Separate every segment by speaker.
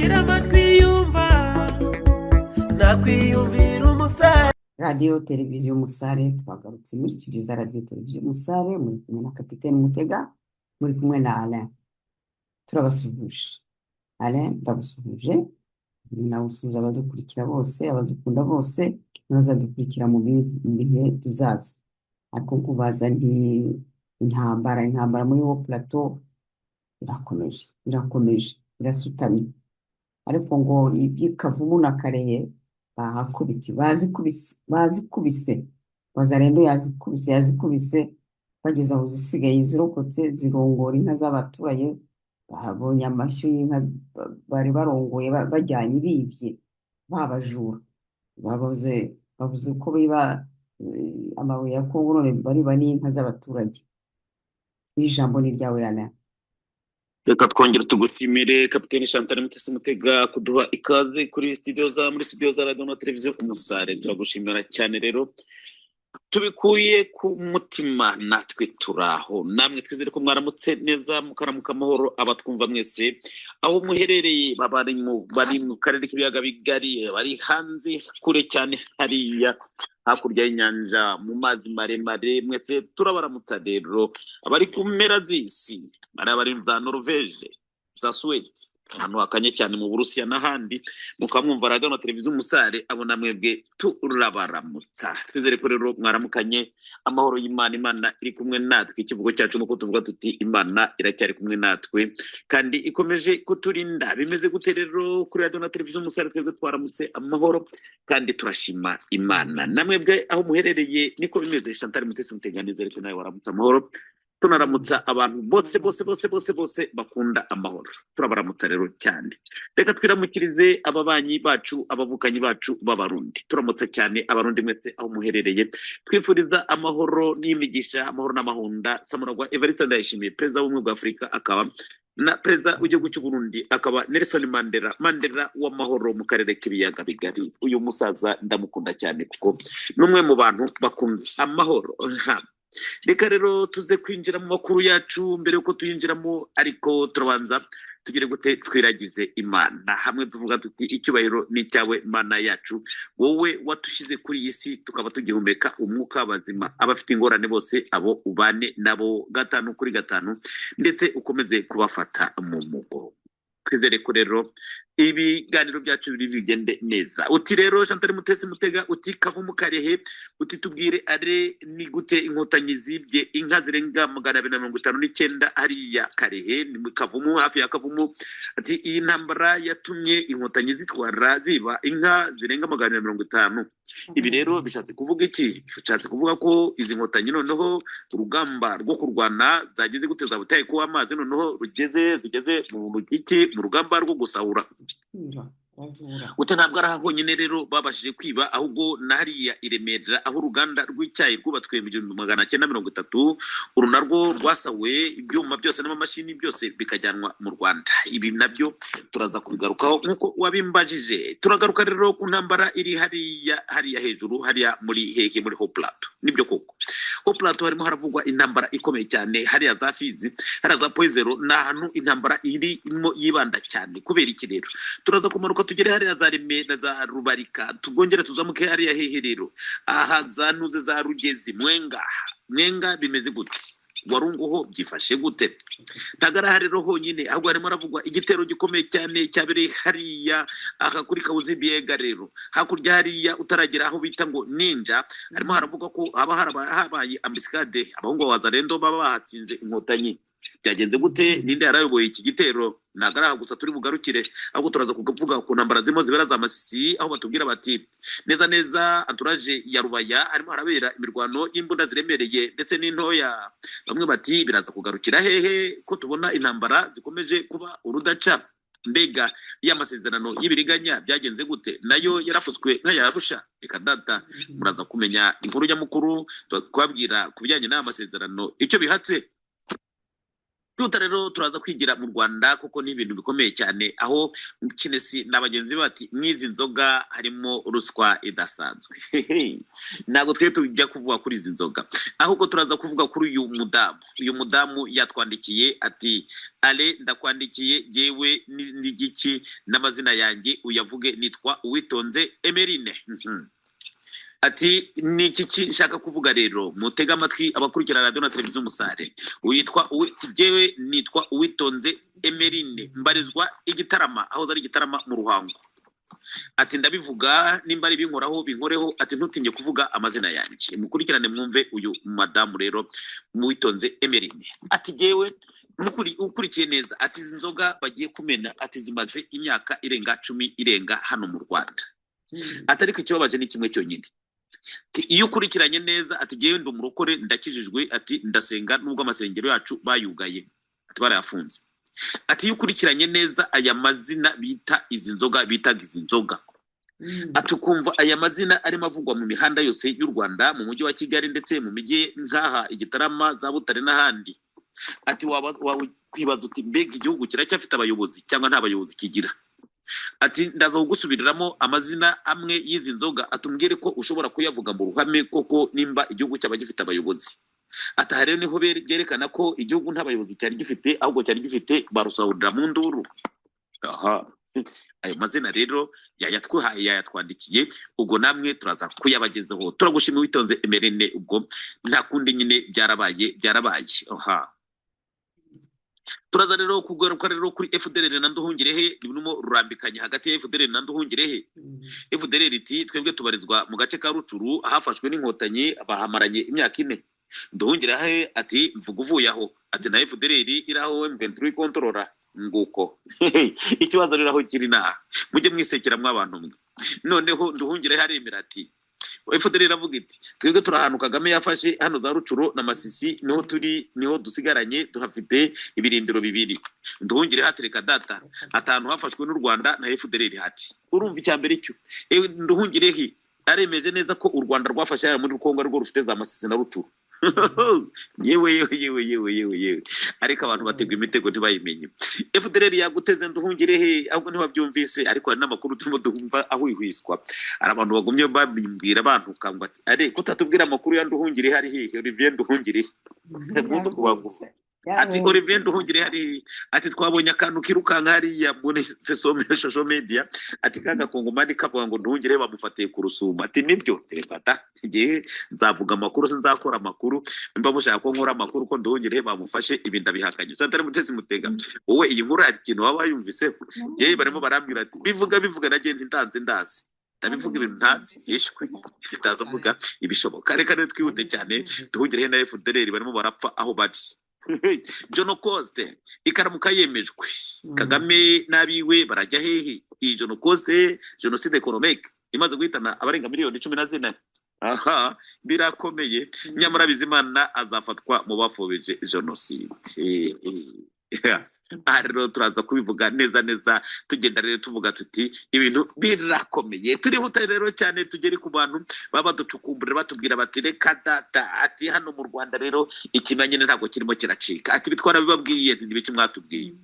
Speaker 1: ntagira amatwi yumva nakwiyumvira umusare.
Speaker 2: Radio Televiziyo Musare, twagarutse muri studio za Radio Televiziyo Musare, muri kumwe na Kapiteni Mutega, muri kumwe na Alain. Turabasuhuje. Alain, ndagusuhuje. Nawe usuhuza abadukurikira bose, abadukunda bose, n'abazadukurikira mu bihe bizaza. Ariko kubaza intambara muri wo plateau irakomeje, irasutamye. Ariko ngo iby'Ikavumu na Karehe bazikubise Wazalendo yazikubise bageza aho zisigaye zirokotse zirongora inka z'abaturage. Babonye amashyo y'inka bari barongoye bajyanye bibye babajura, babuze ko biba amabuye ya Kongo, none bari n'inka z'abaturage. Ijambo ni ryawe Yana.
Speaker 3: Reka twongere tugushimire Kapiteni Chantal Mutesi Mutega kuduha ikaze muri studio za Radio na Televiziyo Umusare. Turagushimira cyane rero tubikuye ku mutima, natwe turaho, namwe twizere ko mwaramutse neza mukaramuka amahoro. Abatwumva mwese aho muherereye, bari mu karere k'ibiyaga bigari, bari hanze kure cyane hariya hakurya y'inyanja mu mazi maremare, mwese turabaramutsa rero. Abari ku mpera z'isi, bari za Norvege, za Sweden, ahantu hakanye cyane mu Burusiya n'ahandi, mukamwumva Radio na Televiziyo Umusare, abona mwebwe turabaramutsa. Twizere ko rero mwaramukanye amahoro y'Imana. Imana iri kumwe natwe, ikivugo cyacu nuko tuvuga tuti Imana iracyari kumwe natwe kandi ikomeje kuturinda. Bimeze gute rero kuri Radio na Televiziyo Umusare? Twebwe twaramutse amahoro kandi turashima Imana. Namwebwe aho muherereye niko bimeze. Chantal Mutesi Mutega, nizere ko nawe waramutse amahoro. Tunaramutsa abantu bose bakunda amahoro, turabaramutsa rero cyane. Reka twiramukirize ababanyi bacu, abavukanyi bacu b'Abarundi. Turamutsa cyane Abarundi mwese aho muherereye, twifuriza amahoro n'imigisha, amahoro n'amahunda. Samuragwa Evariste Ndayishimiye, perezida w'ubumwe bwa Afurika, akaba na perezida w'igihugu cy'u Burundi, akaba Nelson Mandela w'amahoro mu karere k'ibiyaga bigari. Uyu musaza ndamukunda cyane kuko n'umwe mu bantu bakunda amahoro. Reka rero tuze kwinjira mu makuru yacu. Mbere yuko tuyinjiramo ariko turabanza tugire gute twiragize Imana hamwe, tuvuga tuti icyubahiro ni cyawe Mana yacu, wowe watushize kuri iyi si tukaba tugihumeka umwuka bazima. Abafite ingorane bose abo ubane nabo 5 ndetse ukomeze kubafata mu mugo. Twizere ko rero ibiganiro byacu bigende neza. Uti rero Chantal Mutesi Mutega, uti Kavumu Karehe, uti tubwire are ni gute inkotanyi zibye inka zirenga 259 hariya Karehe ni Kavumu, hafi ya Kavumu. Ati iyi ntambara yatumye inkotanyi zitwara ziba inka zirenga 250. Ibi rero bishatse kuvuga iki? Bishatse kuvuga ko izi nkotanyi noneho urugamba rwo kurwana zageze gute, zabutaye ko amazi noneho zigeze mu rugamba rwo gusahura. Ute ntabwo ari aho nyine rero babashije kwiba, ahubwo na hariya i Remera aho uruganda rw'icyayi rwubatswe mu 1930, uru narwo rwasawe, ibyuma byose n'amamashini byose bikajyanwa mu Rwanda. Ibi nabyo turaza kubigarukaho nkuko wabimbajije. Turagaruka rero ku ntambara iri hariya hejuru, hariya muri hehe, muri Haut Plateau. Nibyo koko Haut Plateau harimo haravugwa intambara ikomeye cyane, hariya za Fizi, hariya za Poizero, n'ahantu intambara irimo yibanda cyane. Kubera iki rero? Turaza kumanuka tugere hariya za Remera, za Rubarika, tugongere tuzamuke hariya hehe rero, aha za Ntuze, za Rugezi, Mwenga bimeze gute? Warunguho byifashe gute? Ntagara rero honyine, ahubwo harimo haravugwa igitero gikomeye cyane cyabereye hariya aha kuri Kawuzi Biega rero, hakurya hariya utaragera aho bita ngo Ninja. Harimo haravugwa ko habaye ambiscade, abahungu ba Wazalendo baba bahatsinze inkotanyi. Byagenze gute? Ninde yarayoboye iki gitero? Nagara gusa turi bugarukire, ahubwo turaza kuvuga ku ntambara zimo zibera za Masisi, aho batubwira bati neza aturaje ya Rubaya harimo harabera imirwano y'imbunda ziremereye ndetse n'intoya. Bamwe bati biraza kugarukira hehe ko tubona intambara zikomeje kuba urudaca. Mbega y'amasezerano y'ibiriganya byagenze gute? Nayo yarafutswe nk'ayarusha. Reka data muraza kumenya inkuru y'amukuru twabwira kubijyanye n'amasezerano icyo bihatse. tuta rero turaza kwigira mu Rwanda kuko ni ibintu bikomeye cyane aho Kinesi n'abagenzi bati mwizi nzoga harimo ruswa idasanzwe. Ntabwo twe tujya kuvuga kuri izi nzoga ahubwo turaza kuvuga kuri uyu mudamu yatwandikiye ati ale ndakwandikiye jewe n'igiki n'amazina yanjye uyavuge nitwa Uwitonze Emerine. Ati ni iki nshaka kuvuga rero mutega amatwi abakurikira radio na televiziyo Umusare jewe nitwa Uwitonze Emerine mbarizwa igitarama aho zari igitarama mu Ruhango. Ati ndabivuga nimba ari binkoraho binkoreho ati ntutinye kuvuga amazina yanjye mukurikirane mwumve uyu madamu rero Uwitonze Emerine. Ati jewe ukurikiye neza ati izi nzoga bagiye kumena ati zimaze imyaka irenga 10 irenga hano mu Rwanda. Atari ko ikibabaje ni kimwe cyonyine iyo ukurikiranye neza ati jewe ndi umurokore ndakijijwe ati ndasenga nubwo amasengero yacu bayugaye ati barayafunze. Ati iyo ukurikiranye neza aya mazina bita izi nzoga ati ukumva aya mazina arimo avugwa mu mihanda yose y'u Rwanda mu mujyi wa Kigali ndetse mu mijyi nkaha igitarama za Butare n'ahandi. Ati kwibaza uti mbega igihugu kiracyafite abayobozi cyangwa nta bayobozi kigira. Ati ndaza kugusubiriramo amazina amwe y'izi nzoga atumbwire ko ushobora kuyavuga mu ruhame koko nimba igihugu cyaba gifite abayobozi. Ati rero niho byerekana ko igihugu nta bayobozi cyari gifite ahubwo cyari gifite barusahurira mu nduru. Ayo mazina rero yayatwandikiye ubwo namwe turaza kuyabagezaho. Turagushimiye Uwitonze Emerine ubwo nta kundi nyine byarabaye. Turaza rero kugaruka rero kuri FDLR na Nduhungirehe birimo rurambikanye hagati ya FDLR na Nduhungirehe. FDLR iti twebwe tubarizwa mu gace ka Rucuru hafashwe n'inkotanyi bahamaranye imyaka 4. Nduhungirehe ati mvuga uvuye aho ati na FDLR iraho M23 kontrola nguko. Ikibazo rero aho kiri naha mujye mwisekera mw'abantu mwe. Noneho Nduhungirehe aremera ati FDLR iravuga iti twebwe turahantu Kagame yafashe hano za Rucuro na Masisi niho dusigaranye tuhafite ibirindiro 2. Nduhungirehe hatereka data atanu hafashwe n'u Rwanda na FDLR hati urumva icyambere cyo Nduhungirehe aremeje neza ko u Rwanda rwafashe hano muri Kongo rwo rufite za Masisi na Rucuro. yewe ariko abantu bategwa imitego ntibayimenye. FDLR yaguteze Nduhungirehe ahubwo ntibabyumvise ariko hari n'amakuru turimo duhumva aho ihwiswa. Ari abantu bagumye babimbwira abantu kangwa ati ko tatubwira amakuru ya Nduhungirehe ari hehe Olivier Nduhungirehe muzo kubagufa. Ati Olivier Nduhungirehe ari ati twabonye akantu kirukanka hariya muri social media ati kaga kongomani kavuga ngo Nduhungirehe bamufatiye ku Rusuma. Ati nibyo terefata igihe nzavuga amakuru sinzakora amakuru mba mushaka ko nkora amakuru ko Nduhungirehe bamufashe ibinda bihakanye. Santare Mutesi Mutega wowe iyi nkuru ari kintu waba yumvise yewe barimo barambwira ati bivuga nagende ndazi ndabivuga ibintu ntazi yishwe itaza mvuga ibishoboka. Reka rero twihute cyane Nduhungirehe na FDLR barimo barapfa aho bari. Jono Coste ikaramuka yemejwe Kagame nabiwe barajya hehe? Iyi Jono Coste genocide économique imaze guhitana abarenga miliyoni 14. Birakomeye nyamara Bizimana azafatwa mu bafobeje genocide. Rero turaza kubivuga neza tugenda rero tuvuga tuti ibintu birakomeye. Turihuta rero cyane tugere ku bantu baba ducukumbura batubwira bati reka data ati hano mu Rwanda rero ikimenyane ntabwo kirimo kiracika. Ati bitwara bibabwiye ntibiki mwatubwiye.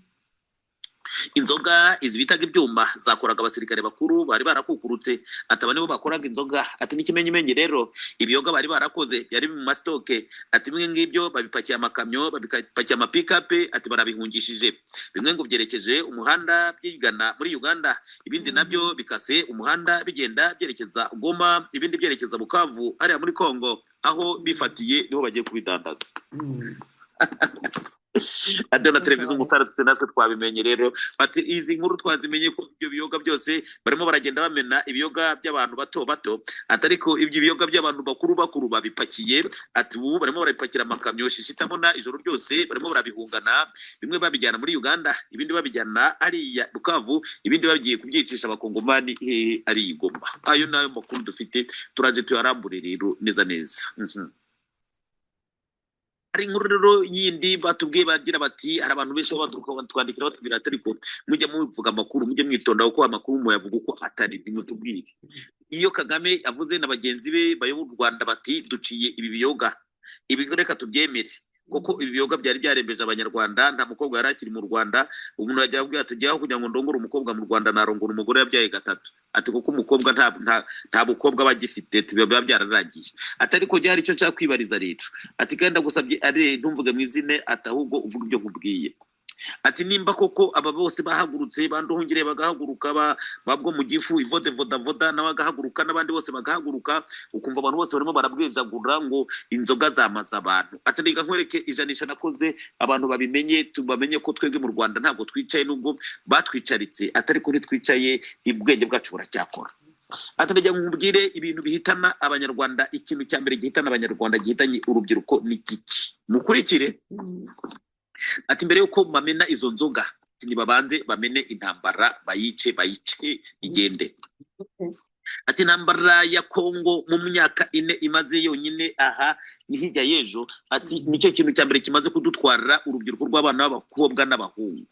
Speaker 3: Inzoga izi bitaga ibyuma zakoraga abasirikare bakuru bari barakukurutse ataba nibo bakoraga inzoga. Ati n'ikimenyimenyi rero ibiyoga bari barakoze yari mu mastoke. Ati bimwe ngibyo babipakiye amakamyo babipakiye amapikape ati barabihungishije bimwe ngo byerekeje umuhanda byigana muri Uganda ibindi nabyo bikase umuhanda bigenda byerekeza Goma ibindi byerekeza Bukavu hariya muri Kongo aho bifatiye niho bagiye kubidandaza. Adona televiziyo Umusare natwe twabimenye rero ati izi nkuru twazimenye ko ibyo biyoga byose barimo baragenda bamena ibiyoga by'abantu bato atariko ibyo biyoga by'abantu bakuru babipakiye. Ati ubu barimo barabipakira amakamyo shishitamona ijoro ryose barimo barabihungana bimwe babijyana muri Uganda ibindi babijyana ari Bukavu ibindi bagiye kubyicisha abakongomani ari Goma. Ayo nayo makuru dufite turaje tuyarambure rero neza. Ari inkuru rero yindi batubwiye bagira bati hari abantu benshi batwandikira batubwira atariko mujye muvuga amakuru mujye mwitonda uko amakuru muyavuga uko atari nimutubwire. Iyo Kagame avuze na bagenzi be bayoboye u Rwanda bati duciye ibi biyoga ibi reka tubyemere koko ibiyoga byari byarembeje abanyarwanda, nta mukobwa yari akiri mu Rwanda. Umuntu yajya avuga ati jyaho kugira ngo ndongore umukobwa mu Rwanda narongora umugore yabyaye gatatu, ati kuko umukobwa nta bukobwa bagifite biba byararangiye. Ati ariko jya hari icyo nshaka kwibariza rero, ati kandi ndagusabye ari ntumvuge mu izine, ati ahubwo uvuga ibyo nkubwiye. Ati nimba koko aba bose bahagurutse banduhungire bagahaguruka babwo mu gifu ivode voda nawe agahaguruka n'abandi bose bagahaguruka, ukumva abantu bose barimo barabwejagura ngo inzoga zamaza abantu. Ati reka nkwereke ijanisha nakoze abantu babimenye, tubamenye ko twebwe mu Rwanda ntabwo twicaye nubwo batwicaritse, atari ko ntitwicaye, ubwenge bwacu buracyakora. Ati ndajya nkubwire ibintu bihitana abanyarwanda, ikintu cya mbere gihitana abanyarwanda gihitanye urubyiruko ni iki, mukurikire. Ati mbere yuko bamena izo nzoga nibabanze bamene intambara, bayice igende. Ati intambara ya Kongo mu myaka 4 imaze yonyine aha ni hirya y'ejo, ati nicyo kintu cya mbere kimaze kudutwara urubyiruko rw'abana b'abakobwa n'abahungu.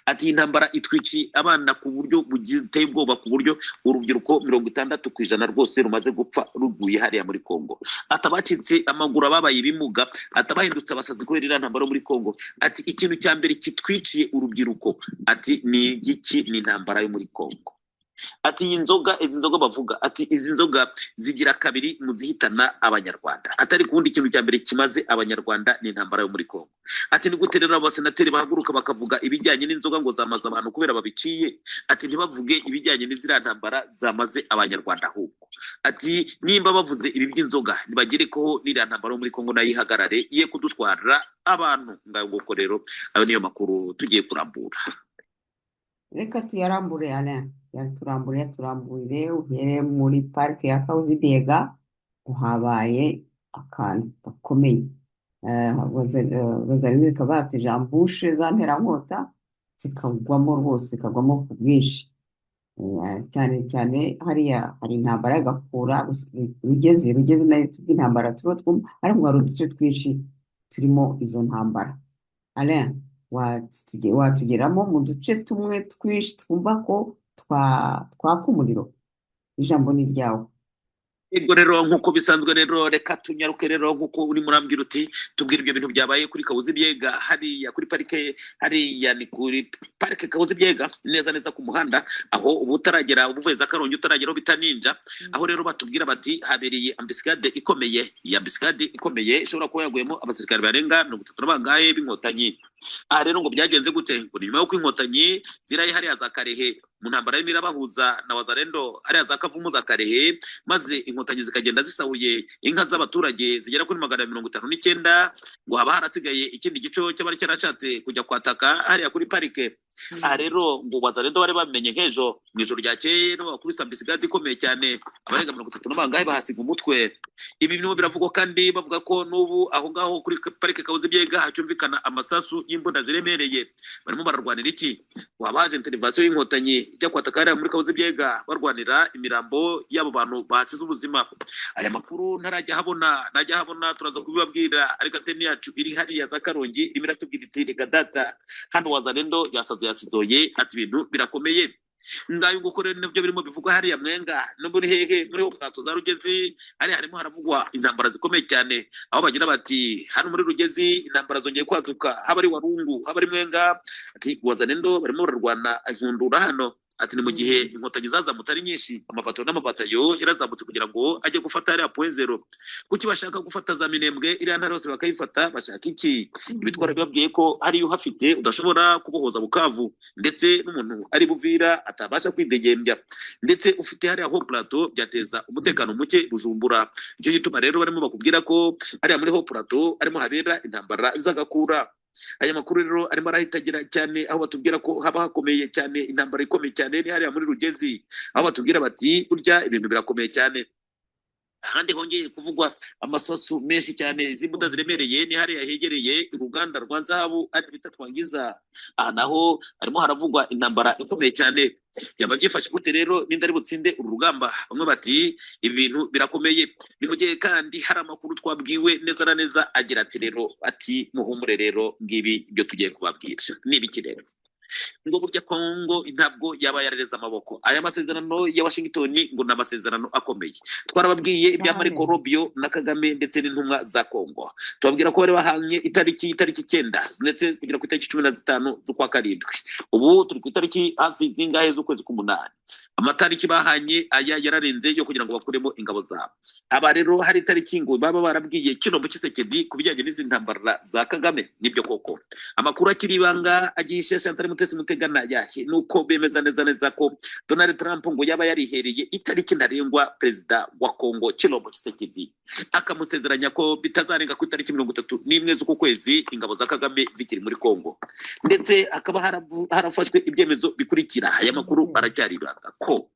Speaker 3: Ati intambara itwici abana ku buryo bugiteye ubwoba, ku buryo urubyiruko 60% rwose rumaze gupfa ruguye hariya muri Kongo. Atabacitse amaguru ababaye ibimuga, atabahindutse abasazi kubera intambara muri Kongo. Ati ikintu cya mbere kitwiciye urubyiruko, ati ni iki? Ni intambara yo muri Kongo. Ati izi nzoga bavuga, ati izi nzoga zigira kabiri mu zihitana abanyarwanda, atari kundi ikintu cya mbere kimaze abanyarwanda ni intambara yo muri Kongo. Ati ni gute rero abasenateri bahaguruka bakavuga ibijyanye n'inzoga ngo zamaze abantu kubera babiciye, ati ntibavuge ibijyanye n'izira ntambara zamaze abanyarwanda ahubwo. Ati nimba bavuze ibi by'inzoga nibagire ko n'ira ntambara yo muri Kongo nayo ihagarare, iye kudutwara abantu. Ngaho rero ayo niyo makuru tugiye kurambura.
Speaker 2: Reka tuyarambure Alain, turamburire uhere muri parike ya Kahuzi-Biega, uhabaye akantu gakomeye. Rosalie kabati jambushe za nterankota zikagwamo rwose, zikagwamo ku bwinshi. cyane hariya hari intambara y'agakura rugeze nayo intambara turiho twumva, ariko hari uduce twinshi turimo izo ntambara. Alain, watugeramo mu duce tumwe twinshi twumva ko twaka umuriro? Ijambo ni ryawe.
Speaker 3: Ego rero nkuko bisanzwe rero reka tunyaruke rero nkuko uri murambwira uti tubwira ibyo bintu byabaye kuri Kahuzi-Biega, hariya kuri parike, hariya ni kuri parike Kahuzi-Biega neza ku muhanda, aho ubu utaragera ubuvuye za Karongi utarageraho bita Ninja. Aho rero batubwira bati habereye ambiscade ikomeye, ishobora kuba yaguyemo abasirikare barenga 30 bangaye b'inkotanyi. Aha rero ngo byagenze gute? Ngo nyuma yo kw'inkotanyi ziraye hariya za Karehe mu ntambara y'imirabahuza na Wazalendo hariya za Kavumu za Karehe, maze inkotanyi zikagenda zisahuye inka z'abaturage zigera kuri 159, ngo haba harasigaye ikindi gico cy'abari cyarashatse kujya kwataka hariya kuri parike. Aha rero ngo Wazalendo bari bamenye nk'ejo mu ijoro ryakeye no bakubisa ambiscade ikomeye cyane, abarenga 30 bangahe bahasiga umutwe. Ibi bintu biravugwa kandi bavuga ko n'ubu aho ngaho kuri parike Kahuzi-Biega hacyumvikana amasasu y'imbunda ziremereye. Barimo bararwanira iki? Wabaje intervention y'inkotanyi ijya kwataka hariya muri Kahuzi-Biega barwanira imirambo y'abo bantu basize ubuzima. Aya makuru najya habona turaza kubibabwira, ariko ateni yacu iri hariya za Karongi irimo iratubwira iti reka data hano Wazalendo yasizoye, ati ibintu birakomeye. Ngayo gukorera nibyo birimo bivugwa hariya Mwenga no muri hehe muri Plateau za Rugezi, hari harimo haravugwa intambara zikomeye cyane, aho bagira bati hano muri Rugezi intambara zongeye kwaduka, haba ari Warungu haba ari Mwenga. Ati Wazalendo barimo bararwana inkundura hano. Ati ni mu gihe inkotanyi zazamutse ari nyinshi, amabato n'amabatayo yarazamutse kugira ngo ajye gufata hariya point zero. Kuki bashaka gufata za Minembwe iriya ntara yose bakayifata? Bashaka iki? Ibitwara bibabwiye ko hari uhafite udashobora kubohoza Bukavu, ndetse n'umuntu ari Buvira atabasha kwidegembya, ndetse ufite hariya ho Plateau byateza umutekano muke Bujumbura. Icyo gituma rero barimo bakubwira ko hariya muri ho Plateau arimo habera intambara z'agakura. Aya makuru rero arimo arahitagira cyane, aho batubwira ko haba hakomeye cyane, intambara ikomeye cyane ni hariya muri Rugezi, aho batubwira bati burya ibintu birakomeye cyane. Ahandi hongeye kuvugwa amasasu menshi cyane, izimbunda ziremereye ni hariya hegereye uruganda rwa zahabu ari bita Twangiza. Aha naho harimo haravugwa intambara ikomeye cyane. Yaba byifashe gute rero ninda ari butsinde uru rugamba? Bamwe bati ibintu birakomeye. Ni mu gihe kandi hari amakuru twabwiwe neza na neza agira ati rero ati muhumure rero ngibi ibyo tugiye kubabwira. Nibiki rero? ngo burya Kongo ntabwo yaba yarareze amaboko. Aya masezerano ya Washington ngo ni amasezerano akomeye. Twarababwiye ibya Marco Rubio na Kagame ndetse n'intumwa za Kongo. Tubabwira ko bari bahanye itariki 9 ndetse kugera ku itariki 15 z'ukwa karindwi. Ubu turi ku itariki hafi zingahe z'ukwezi k'umunani. Amatariki bahanye aya yararenze yo kugira ngo bakuremo ingabo zabo. Aba rero hari itariki ngo baba barabwiye kino mu Kisekedi kubijyanye n'izi ntambara za Kagame. Nibyo koko amakuru akiri ibanga agishe Chantal Mutesi Mutegana yahe nuko bemeza neza ko Donald Trump ngo yaba yarihereye itariki ntarengwa perezida wa Kongo Chilombo Tshisekedi akamusezeranya ko bitazarenga ku itariki 31 z'uko kwezi ingabo za Kagame zikiri muri Kongo, ndetse akaba harafashwe ibyemezo bikurikira. Aya makuru aracyari ibanga ko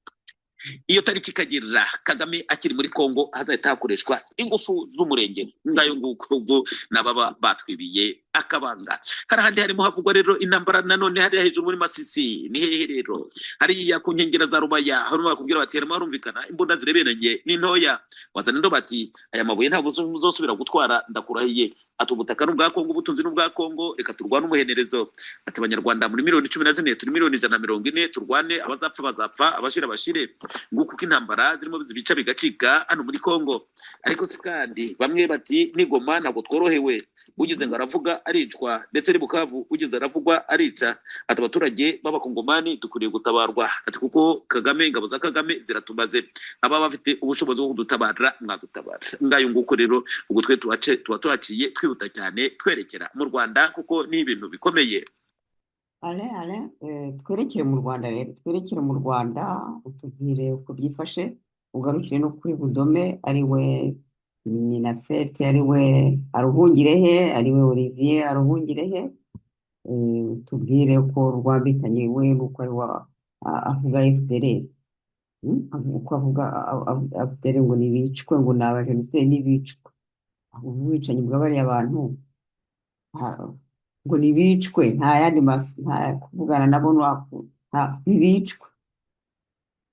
Speaker 3: iyo tariki kagira Kagame akiri muri Kongo hazahita hakoreshwa ingufu z'umurenge ngayo nguko nababa batwibiye akabanga. Harahandi harimo havugwa rero intambara nanone hari hejuru muri Masisi. Ni hehe rero? Hari ya ku nkengera za Rubaya harimo bakubwira batera marumvikana imbunda zireberanye n'intoya wazana ndo bati aya mabuye ntabwo uzosubira gutwara ndakurahiye ati ubutaka n'ubwa Kongo ubutunzi n'ubwa Kongo reka turwane umuhenerezo. Ati abanyarwanda muri 14 turi 140 turwane abazapfa bazapfa abashira bashire nguko intambara zirimo zibica bigacika hano muri Kongo. Ariko se kandi bamwe bati nigoma ntabwo tworohewe ugize ngo aravuga aricwa ndetse ari Bukavu ugize aravugwa arica. Ati abaturage b'abakongomani dukuriye gutabarwa ati kuko Kagame ingabo za Kagame ziratumaze aba bafite ubushobozi bwo kudutabara mwadutabara. Ngayo nguko rero ubwo twe tuwaciye twihuta cyane twerekera mu Rwanda kuko ni ibintu bikomeye.
Speaker 2: Ale twerekere mu Rwanda rero twerekere mu Rwanda utubwire uko byifashe ugarukire no kuri Budome ari we Minafete ari we Aruhungirehe ari we Olivier Aruhungirehe tubwire ko rwambikanye we nuko ari avuga FDLR uko avuga FDLR ngo nibicwe ngo n'abajenoside nibicwe ubwicanyi bw'abari abantu ngo nibicwe nta yandi nta kuvugana nabo nibicwe.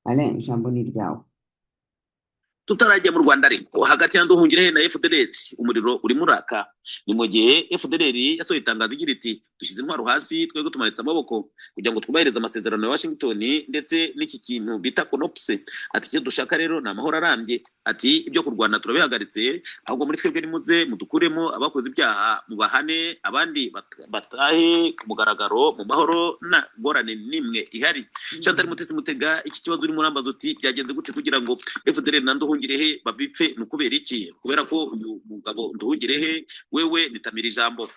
Speaker 2: Ale ijambo ni ryawe.
Speaker 3: Tutarajya mu Rwanda ariko hagati ya Nduhungirehe na FDLR umuriro uri muraka. Ni mu gihe FDLR yasohoye itangazo igira iti dushyize intwaro hasi twego tumanitse amaboko kugira ngo twubahirize amasezerano ya Washington ndetse n'iki kintu bita CONOPS. Ati icyo dushaka rero ni amahoro arambye. Ati ibyo kurwana turabihagaritse ahubwo muri twebwe nimuze mudukuremo abakoze ibyaha mu bahane abandi batahe ku mugaragaro mu mahoro na ngorane nimwe ihari. Chantal Mutesi Mutega iki kibazo uri murambaza uti byagenze gute kugira ngo FDLR na Nduhungirehe babipfe nukubera iki? Kubera ko uyu mugabo Nduhungirehe wewe nitamira ijambo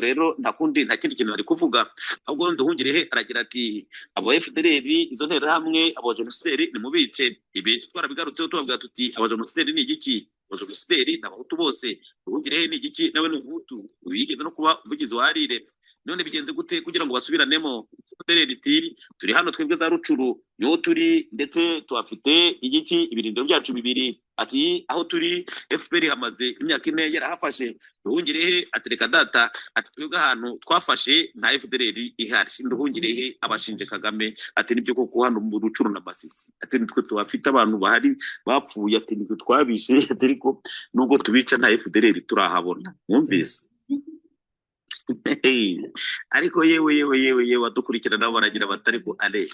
Speaker 3: rero nta kindi kintu ari kuvuga ahubwo Nduhungirehe aragira ati abo FDLR izo ntera hamwe abo genocideri ni mubice. Ibi twarabigarutseho tubavuga tuti abo genocideri ni igiki? Abo genocideri n'abahutu bose. Nduhungirehe ni igiki? Nawe ni umuhutu wigeze no kuba uvugizi wa Arire. None bigenze gute kugira ngo basubiranemo? FDLR iti turi hano twebwe za Rucuru niho turi ndetse tuhafite igiki ibirindiro byacu bibiri. Ati aho turi FPR hamaze imyaka 4 yarahafashe. Nduhungirehe atereka data ati twebwe ahantu twafashe nta FDLR ihari. Nduhungirehe abashinje Kagame ati nibyo koko hano mu Rucuru na Masisi ati nitwe tuhafite abantu bahari bapfuye ati nitwe twabishe ati ariko nubwo tubica nta FDLR turahabona. Mwumvise? Ariko yewe wadukurikira nabo baragira batari ko ale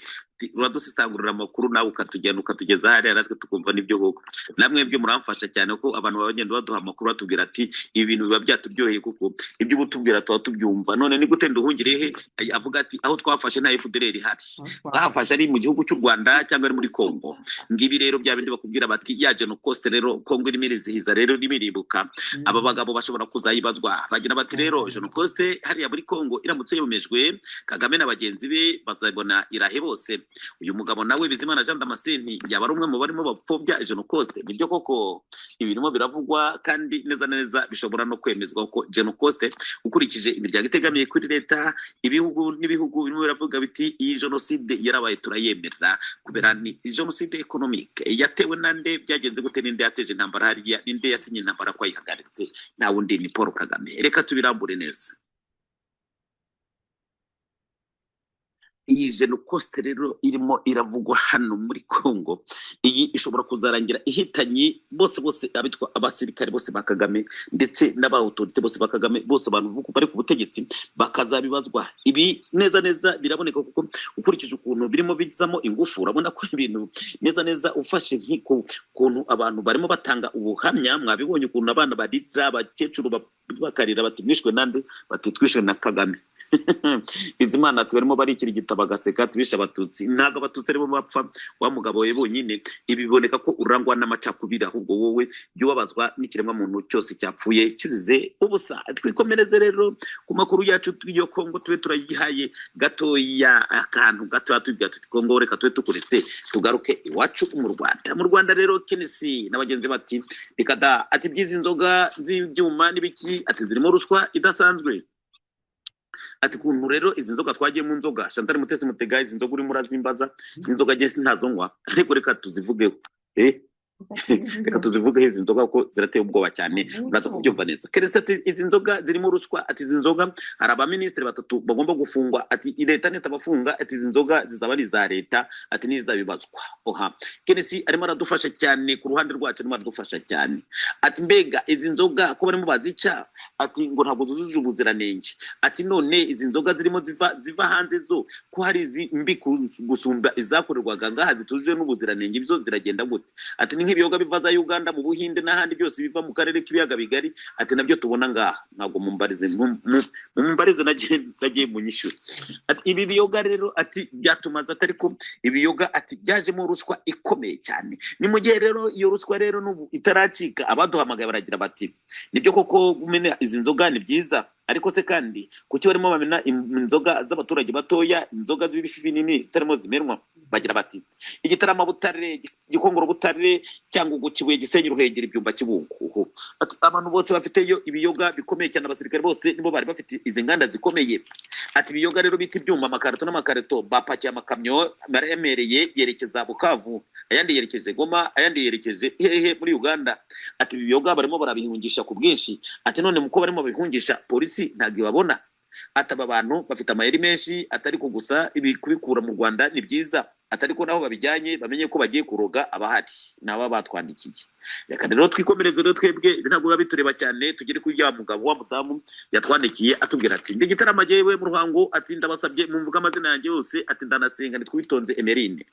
Speaker 3: uradusisangurira amakuru nawe ukatugeza hariya natwe tukumva nibyo koko. Namwe byo muramfasha cyane ko abantu babagenda baduha amakuru batubwira ati ibintu biba byaturyoheye kuko ibyo ubutubwira tuba tubyumva. None ni gute Nduhungirehe avuga ati aho twafashe nta FDLR ihari? Bahafashe ari mu gihugu cy'u Rwanda cyangwa ari muri Kongo? Ngibi rero bya bindi bakubwira bati ya Genocost rero Kongo irimo irizihiza rero nimiribuka. Aba bagabo bashobora kuzayibazwa bagira bati rero Genocost hariya muri Kongo iramutse yomejwe Kagame na bagenzi be bazabona irahe bose. Uyu mugabo nawe Bizimana Jean Damascene yaba ari umwe mu barimo bapfobya Genocost. Nibyo koko ibirimo biravugwa kandi neza bishobora no kwemezwa ko Genocost ukurikije imiryango itegamiye kuri leta ibihugu n'ibihugu birimo biravuga biti iyi genocide yarabaye turayemera kubera ni genocide economique yatewe nande byagenze gute ninde yateje intambara hariya ninde yasinye intambara kwa yihagaritse nta wundi ni Paul Kagame. Reka tubirambure neza. iyi Genocoste rero irimo iravugwa hano muri Congo, iyi ishobora kuzarangira ihitanye bose abitwa abasirikare bose ba Kagame ndetse n'abautorite bose ba Kagame, bose abantu bari ku butegetsi bakazabibazwa. Ibi neza biraboneka kuko ukurikije ukuntu birimo bizamo ingufu, urabona ko ibintu neza ufashe nk'iko kuntu abantu barimo batanga ubuhamya, mwabibonye ukuntu abana barira, abakecuru bakarira bati mwishwe nande, bati twishwe na Kagame. Bizimana ati barimo barikira igitabo bagaseka tubisha abatutsi, ntago abatutsi aribo bapfa, wa mugabo we bonyine. Ibi biboneka ko urangwa n'amacakubiri, ahubwo wowe byubabazwa n'ikiremwa muntu cyose cyapfuye kizize ubusa. Twikomereze rero ku makuru yacu yo Kongo, tube turayihaye gatoya akantu gatoya tubya tuti Kongo, reka tube tukuretse tugaruke iwacu mu Rwanda. Mu Rwanda rero Kenesi n'abagenzi bati bikada ati byizi nzoga z'ibyuma n'ibiki, ati zirimo ruswa idasanzwe. Ati kuntu rero izi nzoga twagiye mu nzoga, Chantal Mutesi Mutega, izi nzoga urimo urazimbaza n'inzoga gese ntazo nywa, ariko reka tuzivugeho. Reka tuzivuge izi nzoga ko zirateye ubwoba cyane, uraza kubyumva neza. Keretse ati izi nzoga zirimo ruswa, ati izi nzoga hari abaministeri batatu bagomba gufungwa, ati leta netabafunga, ati izi nzoga zizaba ari za leta, ati nizabibazwa. Oha, Kenesi arimo aradufasha cyane ku ruhande rwacu, arimo aradufasha cyane. Ati mbega izi nzoga ko barimo bazica, ati ngo ntabwo zuzuje ubuziranenge, ati none izi nzoga zirimo ziva hanze zo ko hari izi mbi gusumba izakorerwaga ngaha zitujuje n'ubuziranenge, ibyo ziragenda gute? Ati nk'ibiyoga biva za Uganda mu Buhinde n'ahandi byose biva mu karere k'ibiyaga bigari, ati nabyo tubona ngaha. Ntabwo mumbarize nagiye munyishyura. Ati ibi biyoga rero ati byatumaza, atari ko ibiyoga ati byajemo ruswa ikomeye cyane. Ni mu gihe rero iyo ruswa rero n'ubu itaracika, abaduhamagaye baragira bati nibyo koko umene izi nzoga ni byiza, ariko se kandi kuki barimo bamena inzoga z'abaturage batoya, inzoga z'ibifi binini zitarimo zimenwa? Bagira bati igitarama Butare, Gikongoro Butare, cyangwa Kibuye, Gisenyi, Ruhengeri, Byumba, Kibungo. Ati abantu bose bafite yo ibiyoga bikomeye cyane, abasirikare bose nibo bari bafite izi nganda zikomeye. Ati ibiyoga rero biti ibyuma, amakarito n'amakarito bapakiye amakamyo baremereye yerekeza Bukavu, ayandi yerekeje Goma, ayandi yerekeje hehe muri Uganda. Ati ibiyoga barimo barabihungisha ku bwinshi, ati none muko barimo babihungisha polisi ntabwo babona. Ataba abantu bafite amayeri menshi, atari ko gusa ibi kubikura mu Rwanda ni byiza, atari ko naho babijyanye bamenye ko bagiye kuroga abahari naba batwandikiye. Reka rero twikomereze rero twebwe ntabwo bitureba cyane, tugere kuri ya mugabo wa mudamu yatwandikiye atubwira ati ndi gitarama jewe mu Ruhango, ati ndabasabye mumvuga amazina yanjye yose, ati ndanasenga nitwitonze Emerine.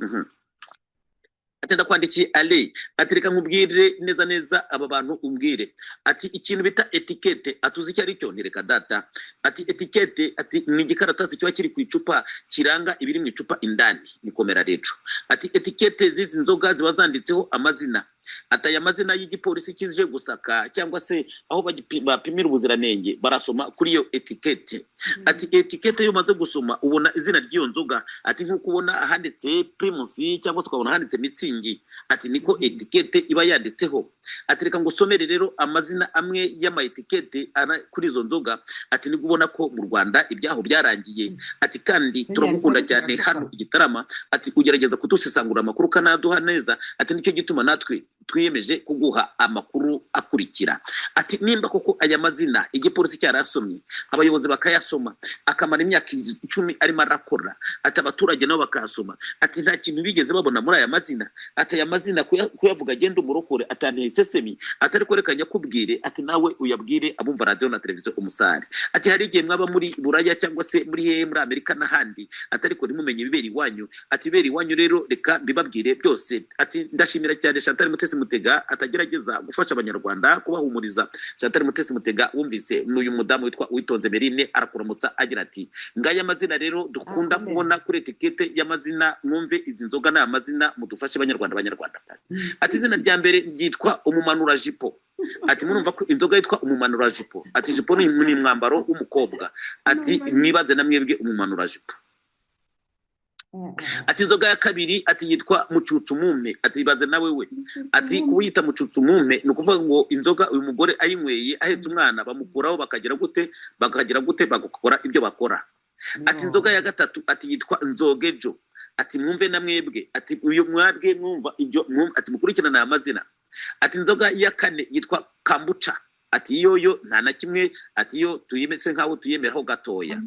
Speaker 3: Ati ndakwandikiye Ale, ati reka nkubwire neza aba bantu umbwire, ati ikintu bita etikete atuzi icyo ari cyo, ntireka data. Ati etikete ati ni igikaratasi kiba kiri ku icupa kiranga ibiri mu icupa indani, nikomera rero. Ati etikete z'izi nzoga ziba zanditseho amazina, ati aya mazina y'igipolisi kije gusaka cyangwa se aho bapimira ubuziranenge barasoma kuri iyo etikete. Ati etikete yo maze gusoma ubona izina ry'iyo nzoga, ati nkuko ubona ahanditse Primus cyangwa se ukabona ahanditse Mitsingi, ati niko etikete iba yanditseho. Ati reka ngusomere rero amazina amwe y'ama etikete kuri izo nzoga, ati niko ubona ko mu Rwanda ibyaho byarangiye. Ati kandi turagukunda cyane hano igitarama, ati ugerageza kudusesangura amakuru kanaduha neza, ati nicyo gituma natwe twiyemeje kuguha amakuru akurikira. Ati nimba koko aya mazina igipolisi cyarasomye, abayobozi bakayasoma, akamara imyaka 10 arimo arakora, ati abaturage nabo bakasoma, ati nta kintu bigeze babona muri aya mazina. Ati aya mazina kuyavuga agenda umurokore, atanteye sesemi, atari kwerekanya kubwire, ati nawe uyabwire abumva radio na televiziyo umusare. Ati hari igihe mwaba muri Buraya cyangwa se muri muri Amerika n'ahandi, atari ko nimumenye biberi wanyu. Ati biberi wanyu rero reka mbibabwire byose. Ati ndashimira cyane Chantal Mutesi Mutega atagerageza gufasha abanyarwanda kubahumuriza. Chantal Mutesi Mutega wumvise n'uyu mudamu witwa Uwitonze Merine arakuramutsa agira ati ngaya amazina rero dukunda kubona kuri etikete y'amazina, mwumve izi nzoga na amazina mudufashe abanyarwanda. Ati izina rya mbere ryitwa umumanura jipo. Ati murumva ko inzoga yitwa umumanura jipo, ati jipo ni mwambaro w'umukobwa, ati mwibaze na mwebwe umumanura jipo. Ati inzoga ya kabiri ati yitwa mucutsumume, ati ibaze nawe we, ati kubuyita mucutsumume ni ukuvuga ngo inzoga uyu mugore ayinyweye ahetse umwana bamukuraho bakagira gute bagakora ibyo bakora. Ati inzoga ya gatatu ati yitwa nzogejo, ati mwumve na mwebwe, ati uyu mwabwe mwumva ibyo ati mukurikirana aya mazina. Ati inzoga ya kane yitwa kambucha, ati yo nta na kimwe, ati yo tuyimese nk'aho tuyemeraho gatoya.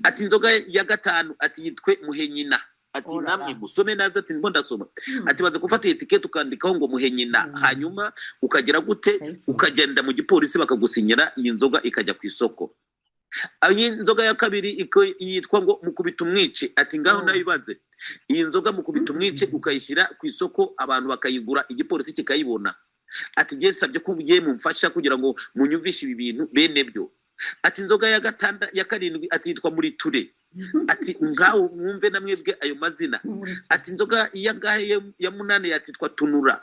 Speaker 3: Ati inzoga ya gatanu ati yitwe Muhenyina. Ati namwe musome naza, ati ngo ndasoma. Ati baze gufata etikete ukandikaho ngo Muhenyina, hanyuma ukagera gute, ukagenda mu gipolisi bakagusinyira iyi nzoga ikajya ku isoko. Iyi nzoga ya kabiri yitwa ngo Mukubita Umwice. Ati ngaho nabibaze, iyi nzoga Mukubita Umwice ukayishyira ku isoko abantu bakayigura, igipolisi kikayibona. Ati ngiye sabye ko ugiye mumfasha kugira ngo munyumvishe ibi bintu bene byo. Ati inzoga ya karindwi ati yitwa Muri Ture. Ati ngaho mwumve namwebwe ayo mazina. Ati inzoga ya munane yatitwa Tunura.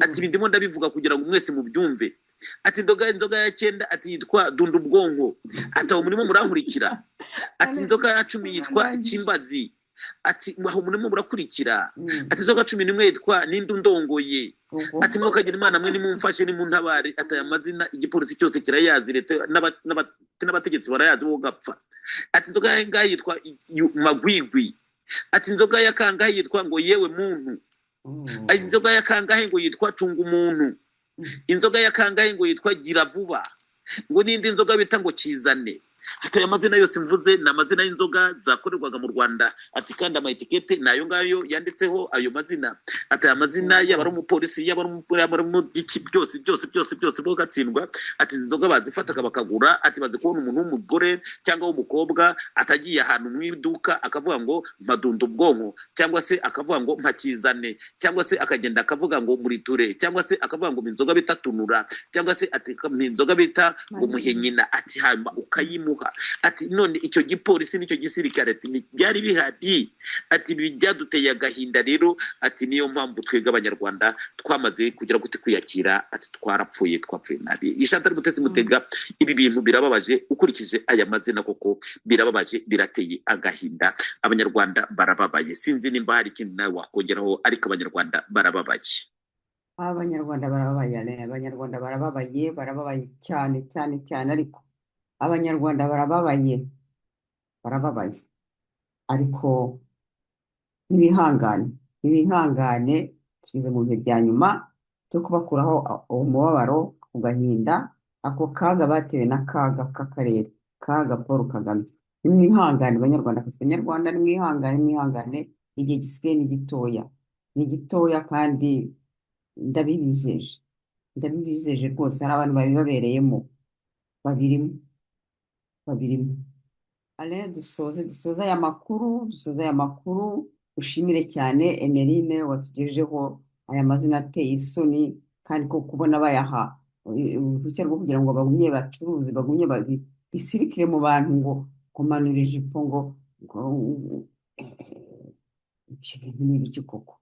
Speaker 3: Ati ndimo ndabivuga kugira ngo mwese mubyumve. Ati inzoga ya cyenda ati yitwa Dunda Ubwonko. Ati aho murimo murankurikira. Ati inzoga ya 10 yitwa Kimbazi. Ati aho murimo murakurikira. Ati inzoga 11 yitwa Nindu Ndongoye. Ati mwokagira Imana mwe nimumfashe nimuntabare. Ati aya mazina igipolisi cyose kirayazi, leta n'abategetsi barayazi bo gapfa. Ati inzoga ya ngahe yitwa Magwigwi. Ati inzoga ya kangahe yitwa ngo Yewe Muntu. Ati inzoga ya kangahe ngo yitwa Cunga Umuntu. Inzoga ya kangahe ngo yitwa Gira Vuba. Ngo nindi inzoga bita ngo Kizane. Ati aya mazina yose mvuze ni amazina y'inzoga zakorerwaga mu Rwanda. Ati kandi ama etikete nayo ngayo yanditseho ayo mazina. Ati aya mazina yaba ari umupolisi yaba ari umugiki byose bo gatsindwa. Ati izi nzoga bazifataga bakagura. Ati bazi kubona umuntu w'umugore cyangwa w'umukobwa atagiye ahantu mu iduka akavuga ngo Madunda Ubwonko, cyangwa se akavuga ngo Mpakizane, cyangwa se akagenda akavuga ngo Muri Ture, cyangwa se akavuga ngo inzoga bita Tunura, cyangwa se ati inzoga bita ngo Muhenyina. Ati hamba ukayimuha. Ati none icyo gipolisi n'icyo gisirikare ati byari bihari. Ati byaduteye agahinda rero. Ati niyo mpamvu twega abanyarwanda twamaze kugira gute kwiyakira. Ati twapfuye nabi. Ishantari Mutesi Mutega, ibi bintu birababaje ukurikije aya mazina, koko birababaje, birateye agahinda. Abanyarwanda barababaye. Sinzi nimba hari ikintu nawe wakongeraho, ariko abanyarwanda barababaye.
Speaker 2: Abanyarwanda barababaye cyane, ariko Abanyarwanda barababaye, ariko ntibihangane, tugeze mu bihe bya nyuma cyo kubakuraho umubabaro, ugahinda, ako kaga batewe n'akaga k'akarere, kaga Paul Kagame. Nimwihangane Banyarwanda, nimwihangane, igihe gisigaye ni gitoya kandi ndabibijeje rwose. Hari abantu babibabereyemo, babirimo. Dusoza aya makuru, ushimire cyane Emeline watugejejeho aya mazina ateye isoni, kandi ko kubona bayaha uruhushya rwo kugira ngo bagumye bacuruze, bagumye bisirikire mu bantu ngo kumanura ijipo ngo ibyo bintu ni ibiki koko?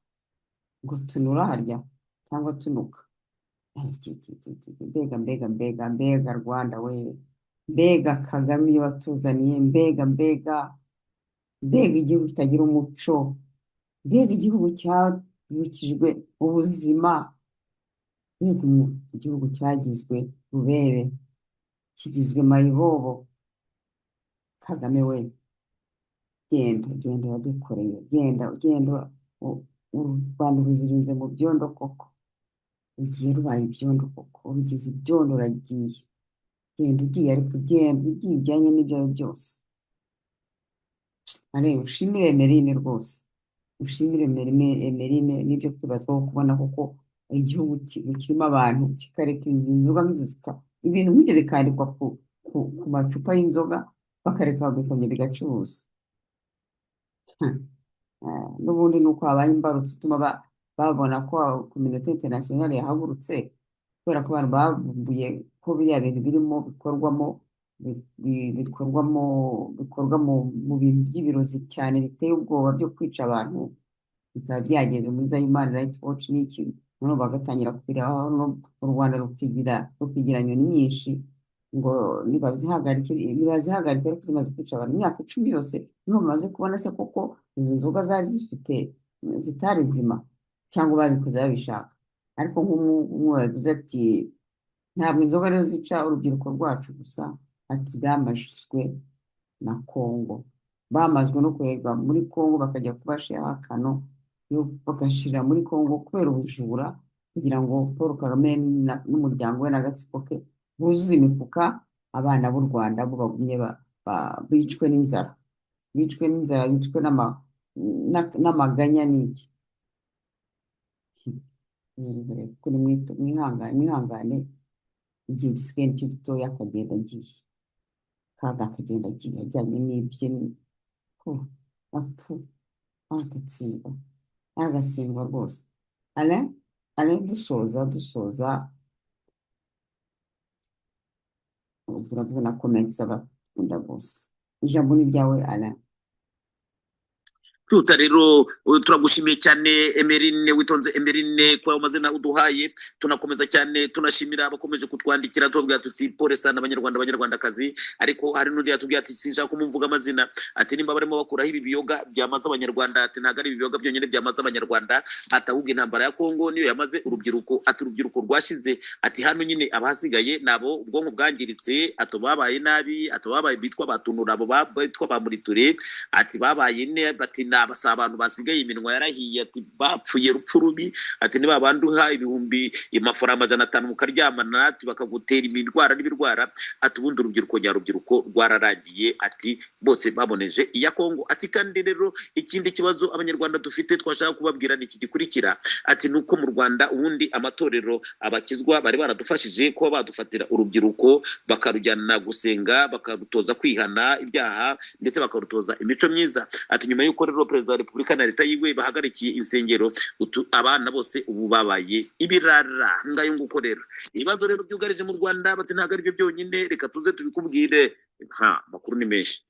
Speaker 2: Ngo Tunura harya cyangwa Tunuka? Mbega Rwanda we, mbega Kagame iyo watuzaniye, mbega igihugu kitagira umuco, mbega igihugu cyabukijwe ubuzima, mbega igihugu cyagizwe rubebe, kigizwe mayibobo. Kagame we, genda wadukoreye, genda u Rwanda ruzirinze mu byondo koko, ugiye rubaye ibyondo koko, urugize ibyondo, uragiye, genda ugiye, ariko ugiye ujyanye n'ibyawe byose. Ushimire Emeline rwose, ushimire Emeline, n'ibyo kwibazwaho kubona koko igihugu kirimo abantu kikareka inzoga nk'izo, ibintu nk'ibyo bikandikwa ku macupa y'inzoga, bakareka bikongera bigacuruza. N'ubundi nuko habaye imbarutso ituma babona ko community international yahagurutse, kubera ko abantu bavumbuye ko biriya bintu birimo bikorwa mu bintu by'ibirozi cyane biteye ubwoba byo kwica abantu, bikaba byageze muri za Human Rights Watch n'iki, none bagatangira kubiraho, u Rwanda rukigira nyoni nyinshi ngo nibazihagarike, ariko zimaze kwica abantu imyaka 10 yose. Niho bamaze kubona se koko izo nzoga zari zifite zitari nzima, cyangwa babikoze babishaka. Ariko nk'umwe yavuze ati ntabwo inzoga rero zica urubyiruko rwacu gusa, ati bamajwe na Kongo, bamazwe no kwerwa muri Kongo, bakajya kubashiraho akano bagashira muri Kongo kubera ubujura, kugira ngo Paul Kagame n'umuryango we n'agatsiko ke buzuze imifuka, abana b'u Rwanda bo bagumye bicwe n'inzara, bicwe n'amaganya n'iki. Kuri mwihangane, igihe gisigaye nicyo gitoya, akagenda agiye, kandi akagenda agiye ajyanye n'ibye. Apfu, agatsindwa rwose. ale dusoza uravuga comments abakunda bose. Ijambo ni ryawe ale.
Speaker 3: Tuta rero turagushimiye cyane Emerine, witonze Emerine, kwa amazina uduhaye. Tunakomeza cyane tunashimira abakomeje kutwandikira tubwira tuti pole sana abanyarwandakazi, ariko hari n'undi yatubwiye ati sinshaka kumvuga amazina, ati nimba barimo bakuraho ibi biyoga byamaze abanyarwanda, ati ntago ari ibiyoga byonyine byamaze abanyarwanda, atahubwe intambara ya Kongo niyo yamaze urubyiruko, ati urubyiruko rwashize, ati hano nyine abahasigaye nabo ubwonko bwangiritse, atobabaye nabi, atobabaye bitwa batunura, abo bitwa bamuriture, ati babaye ne, ati abasa abantu basigaye iminwa yarahiye, ati bapfuye rupfu rubi, ati niba banduha ibihumbi amafaranga 500 mukaryamana, ati bakagutera imindwara n'ibirwara, ati ubundi urubyiruko nyarubyiruko rwararagiye, ati bose baboneje iya Kongo. Ati kandi rero ikindi kibazo abanyarwanda dufite twashaka kubabwira ni iki gikurikira, ati nuko mu Rwanda ubundi amatorero abakizwa bari baradufashije kuba badufatira urubyiruko bakarujyana gusenga, bakarutoza kwihana ibyaha ndetse bakarutoza imico myiza. Ati nyuma y'uko rero Perezida wa Repubulika na leta yiwe bahagarikiye insengero, abana bose ubu babaye ibirara. Ngayo nguko rero ibibazo rero byugarije mu Rwanda, bati ntago ari byo byonyine, reka tuze tubikubwire. Makuru ni menshi,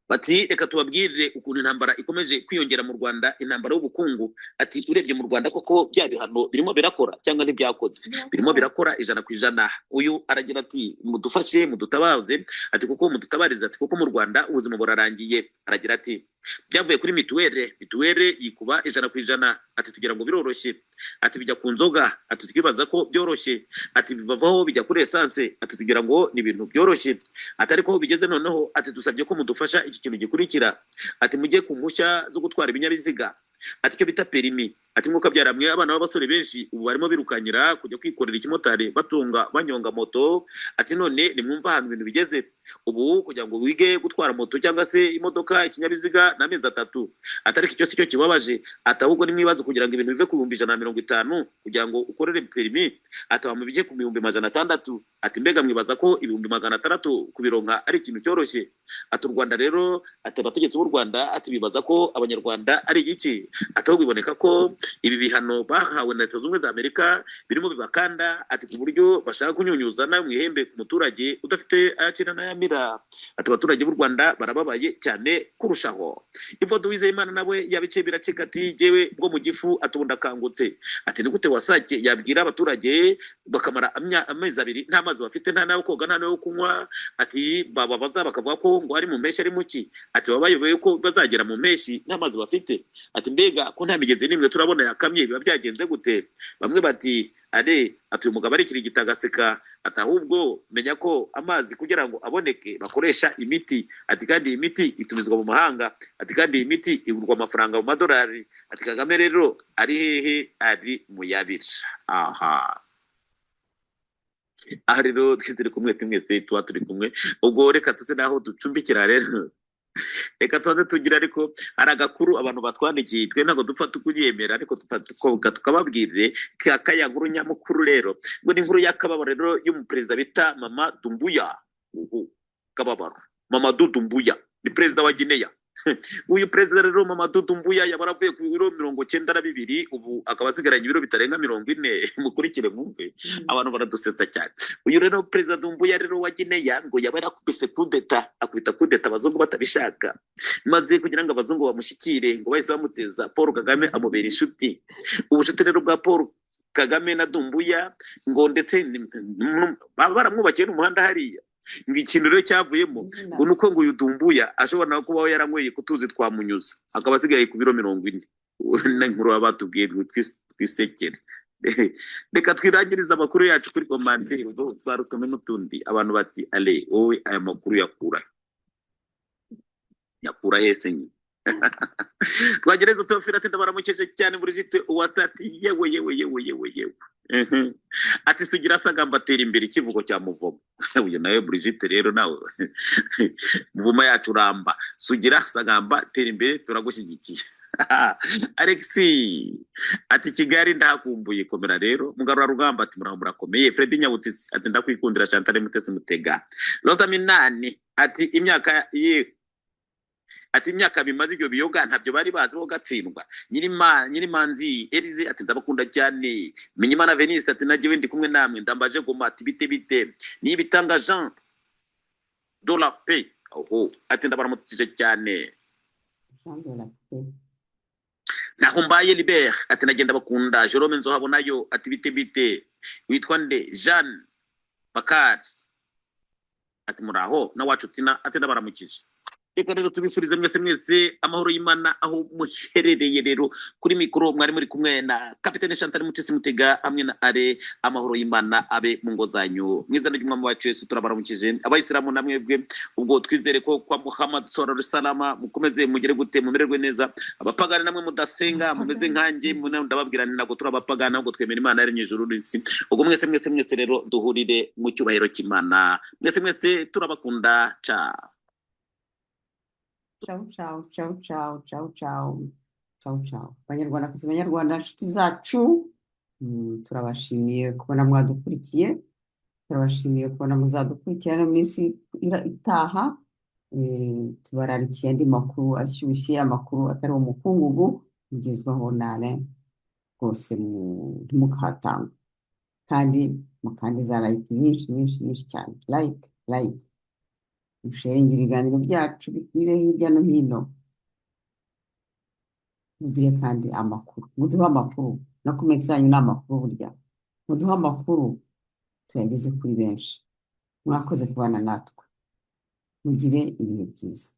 Speaker 3: bati reka tubabwire ukuntu intambara ikomeje kwiyongera mu Rwanda, intambara y'ubukungu. Ati urebye mu Rwanda koko bya bihano birimo birakora cyangwa ntibyakoze, birimo birakora 100%. Uyu aragira ati mudufashe mudutabaze, ati kuko mudutabariza, ati kuko mu Rwanda ubuzima burarangiye. Aragira ati byavuye kuri mituwere yikuba 100%, ati tugira ngo biroroshye, ati bijya ku nzoga, ati twibaza ko byoroshye, ati bivavaho bijya kuri essence, ati tugira ngo ni ibintu byoroshye, ati ariko bigeze noneho, ati dusabye ko mudufasha iki kintu gikurikira, ati mujye ku mpushya zo gutwara ibinyabiziga, ati cyo bita perimi, ati nkuko byaramwe abana b'abasore benshi ubu barimo birukanyira kujya kwikorera ikimotari batunga banyonga moto. Ati none nimwumva ahantu ibintu bigeze ubu, kugira ngo wige gutwara moto cyangwa se imodoka ikinyabiziga n'amezi 3, atari cyo cyo kibabaje, atahubwo nimwibazo kugira ngo ibintu bive ku 150 kugira ngo ukorere perimi, atawa mu bije ku 600. Ati mbega mwibaza ko 600 kubironka ari ikintu cyoroshye? Ati u Rwanda rero, ati abategetsi b'u Rwanda, ati bibaza ko abanyarwanda ari iki? Atahubwo iboneka ko ibi bihano bahawe na Leta Zunze za Amerika birimo bibakanda, ati ku buryo bashaka kunyunyuza nayo mwihembe ku muturage udafite ayakira n'ayamira. Ati abaturage b'u Rwanda barababaye cyane kurushaho. Ifoto Uwizeyimana nawe yabice biracika, ati jewe bwo mu gifu atubunda kangutse. Ati ni gute wasake yabwira abaturage bakamara amezi 2 nta mazi bafite, nta nayo koga, nta nayo kunywa. Ati bababaza bakavuga ko ngo ari mu meshi ari muki, ati babayoboye ko bazagera mu meshi nta mazi bafite. Ati mbega ko nta migezi nimwe turabona yakamye, biba byagenze gute? Bamwe bati ati uyu mugabo ari kirigita agaseka, ati ahubwo menya ko amazi kugira ngo aboneke bakoresha imiti, ati kandi imiti itumizwa mu mahanga, ati kandi imiti igurwa amafaranga mu madolari. Ati Kagame rero ari hehe? Ari mu yabira. Aha rero twitire kumwe tuba turi kumwe, ubwo reka tuze naho ducumbikira rero. Reka tubanze tugira, ariko hari agakuru abantu batwandikiye, twe ntabwo dupfa tukunyemera, ariko tukababwirire kaya nkuru nyamukuru rero, ngo ni inkuru y'akababaro rero y'umuperezida bita Mamadou Doumbouya. Kababaro Mamadou Doumbouya ni perezida wa Guinea. Uyu perezida rero Mamadou Doumbouya yabaravuye ku biro 92, ubu akaba asigaranye ibiro bitarenga 40. Mukurikire mwumve, abantu baradusetsa cyane. Uyu rero perezida Doumbouya rero wa Guinea ngo yabarakubise kudeta, akubita kudeta abazungu batabishaka, maze kugira ngo abazungu bamushyikire ngo bahise bamuteza Paul Kagame amubera inshuti. Ubushuti rero bwa Paul Kagame na Doumbouya ngo ndetse baramwubakiye n'umuhanda hariya. Ngo ikintu rero cyavuyemo ngo nuko ngo uyu Doumbouya ashobora kubaho yaranyweye kutuzi twamunyuza, akaba asigaye ku biro 40. N'inkuru batubwiye twisekere. Reka twirangiriza amakuru yacu kuri komande, ubwo twarutome n'utundi. Abantu bati ale wowe aya makuru yakura hese nyine? twagereza tofira ati ndabaramukije cyane Brigitte uwatati yewe. Mhm. Ati sugira sagamba atera imbere ikivugo cya muvomo. Uyu nawe Brigitte rero nawe muvuma yacu ramba sugira sagamba atera imbere turagushyigikiye. Alexi ati Kigali ndahakumbuye komera rero mugarura rugamba ati muraho murakomeye. Fred Nyabutsitsi ati ndakwikundira Chantal Mutesi Mutega. Rosa Minani ati imyaka bimaze ibyo biyoga ntabyo bari bazi bo gatsindwa. Nyirimanzi Elize ati ndabakunda cyane. Menyimana Veniste ati nagiwe ndi kumwe namwe ndambaje goma ati bite nibitanga Jean de la paix ati ndabaramukije cyane.
Speaker 2: Sandra pe
Speaker 3: Naho mbaye Libert ati nagenda bakunda. Jerome Nzohabonayo ati bite witwa nde Jeanne Bakari ati muraho na wacu tina ati ndabaramukije. Reka rero tubifurize mwese amahoro y'Imana aho muherereye. Rero kuri mikoro mwari muri kumwe na Kapiteni Chantal Mutesi Mutega hamwe na Are. Amahoro y'Imana abe mu ngo zanyu mwizana ry'umwami wacu Yesu turabaramukije. Abayisilamu namwebwe ubwo twizere ko kwa Muhammad sallallahu alaihi wasallam mukomeze mugere gute mumererwe neza. Abapagani namwe mudasenga mumeze nkanjye ndababwira ni nako turabapagana ubwo twemera Imana yaremye ijuru n'isi. Ubwo mwese rero duhurire mu cyubahiro cy'Imana. Mwese turabakunda.
Speaker 2: ciao. Banyarwandakazi banyarwanda nshuti zacu, turabashimiye kubona mwadukurikiye, turabashimiye kubona muzadukurikira no minsi itaha. Tubararikiye andi makuru ashyushye, amakuru atari umukungugu mugezwaho nane rwose ntimukahatanga, kandi mukandiza like nyinshi cyane, like musharinga ibiganiro byacu bikwire hirya no hino. Muduhe kandi amakuru, muduhe amakuru no comment zanyu n'amakuru burya muduhe amakuru tuyageze kuri benshi. Mwakoze kubana natwe, mugire ibihe byiza.